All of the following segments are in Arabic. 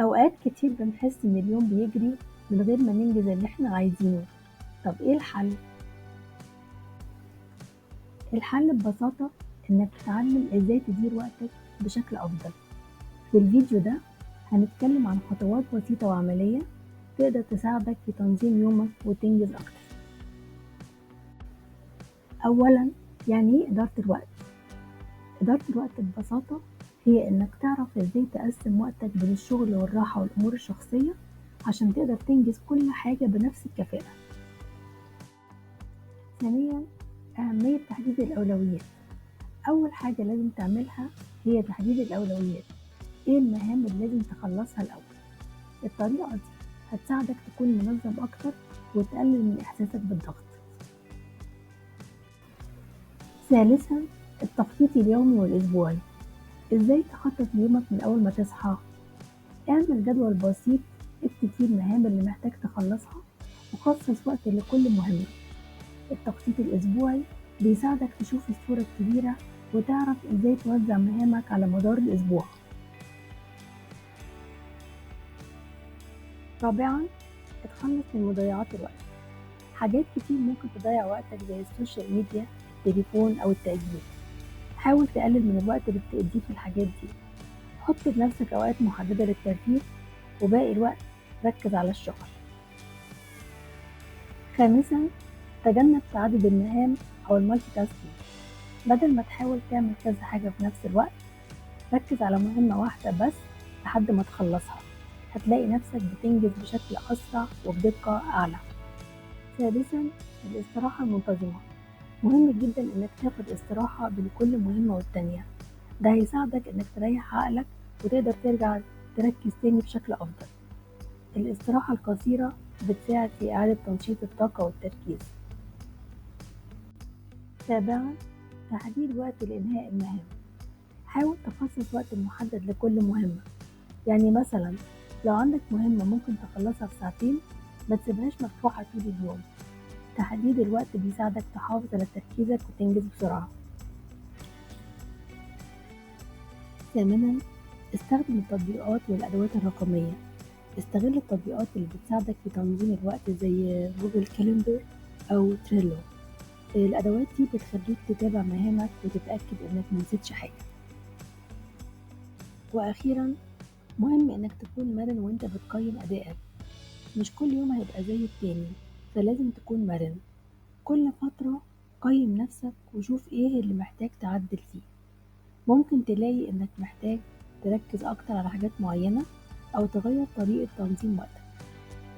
أوقات كتير بنحس إن اليوم بيجري من غير ما ننجز اللي إحنا عايزينه. طب إيه الحل؟ الحل ببساطة إنك تتعلم إزاي تدير وقتك بشكل أفضل. في الفيديو ده هنتكلم عن خطوات بسيطة وعملية تقدر تساعدك في تنظيم يومك وتنجز أكتر. أولا، يعني إيه إدارة الوقت؟ إدارة الوقت ببساطة هي إنك تعرف إزاي تقسم وقتك بين الشغل والراحة والأمور الشخصية عشان تقدر تنجز كل حاجة بنفس الكفاءة. ثانيا، أهمية تحديد الأولويات. أول حاجة لازم تعملها هي تحديد الأولويات، إيه المهام اللي لازم تخلصها الأول. الطريقة دي هتساعدك تكون منظم أكتر وتقلل من إحساسك بالضغط. ثالثا، التخطيط اليومي والأسبوعي. إزاي تخطط ليومك من أول ما تصحى؟ اعمل جدول بسيط اكتب فيه المهام اللي محتاج تخلصها وخصص وقت لكل مهمة. التخطيط الأسبوعي بيساعدك تشوف الصورة الكبيرة وتعرف إزاي توزع مهامك على مدار الأسبوع. رابعا، اتخلص من مضيعات الوقت. حاجات كتير ممكن تضيع وقتك زي السوشيال ميديا، التليفون أو التأجيل. حاول تقلل من الوقت اللي بتقضيه في الحاجات دي. حط لنفسك أوقات محددة للترفيه وباقي الوقت ركز على الشغل. خامسا، تجنب تعدد المهام أو المالتي تاسكينج. بدل ما تحاول تعمل كذا حاجة في نفس الوقت، ركز على مهمة واحدة بس لحد ما تخلصها. هتلاقي نفسك بتنجز بشكل أسرع وبدقة أعلى. سادسا، الاستراحة المنتظمة. مهم جدا إنك تاخد استراحة بين كل مهمة والتانية. ده هيساعدك إنك تريح عقلك وتقدر ترجع تركز تاني بشكل أفضل. الاستراحة القصيرة بتساعد في إعادة تنشيط الطاقة والتركيز. سابعا، تحديد وقت لإنهاء المهام. حاول تخصص وقت محدد لكل مهمة، يعني مثلا لو عندك مهمة ممكن تخلصها في ساعتين ما تسيبهاش مفتوحة طول اليوم. تحديد الوقت بيساعدك تحافظ على تركيزك وتنجز بسرعة. ثامنا، استخدم التطبيقات والأدوات الرقمية. استغل التطبيقات اللي بتساعدك في تنظيم الوقت زي جوجل كالندر أو تريلو. الأدوات دي بتخليك تتابع مهامك وتتأكد إنك منسيتش حاجة. وأخيرا، مهم إنك تكون مرن وإنت بتقيم أدائك. مش كل يوم هيبقى زي التاني، فلازم تكون مرن. كل فترة قيم نفسك وشوف إيه اللي محتاج تعدل فيه. ممكن تلاقي إنك محتاج تركز أكتر على حاجات معينة أو تغير طريقة تنظيم وقتك.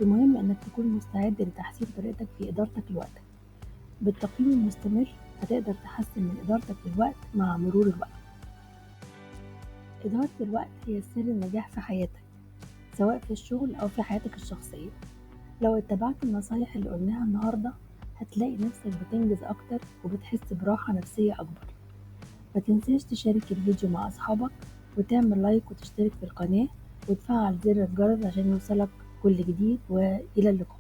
المهم إنك تكون مستعد لتحسين طريقتك في إدارتك لوقتك. بالتقييم المستمر هتقدر تحسن من إدارتك للوقت مع مرور الوقت. إدارة الوقت هي سر النجاح في حياتك، سواء في الشغل أو في حياتك الشخصية. لو اتبعت النصايح اللي قلناها النهاردة هتلاقي نفسك بتنجز أكتر وبتحس براحة نفسية أكبر. ما تنساش تشارك الفيديو مع أصحابك وتعمل لايك وتشترك في القناة وتفعل زر الجرس عشان يوصلك كل جديد، وإلى اللقاء.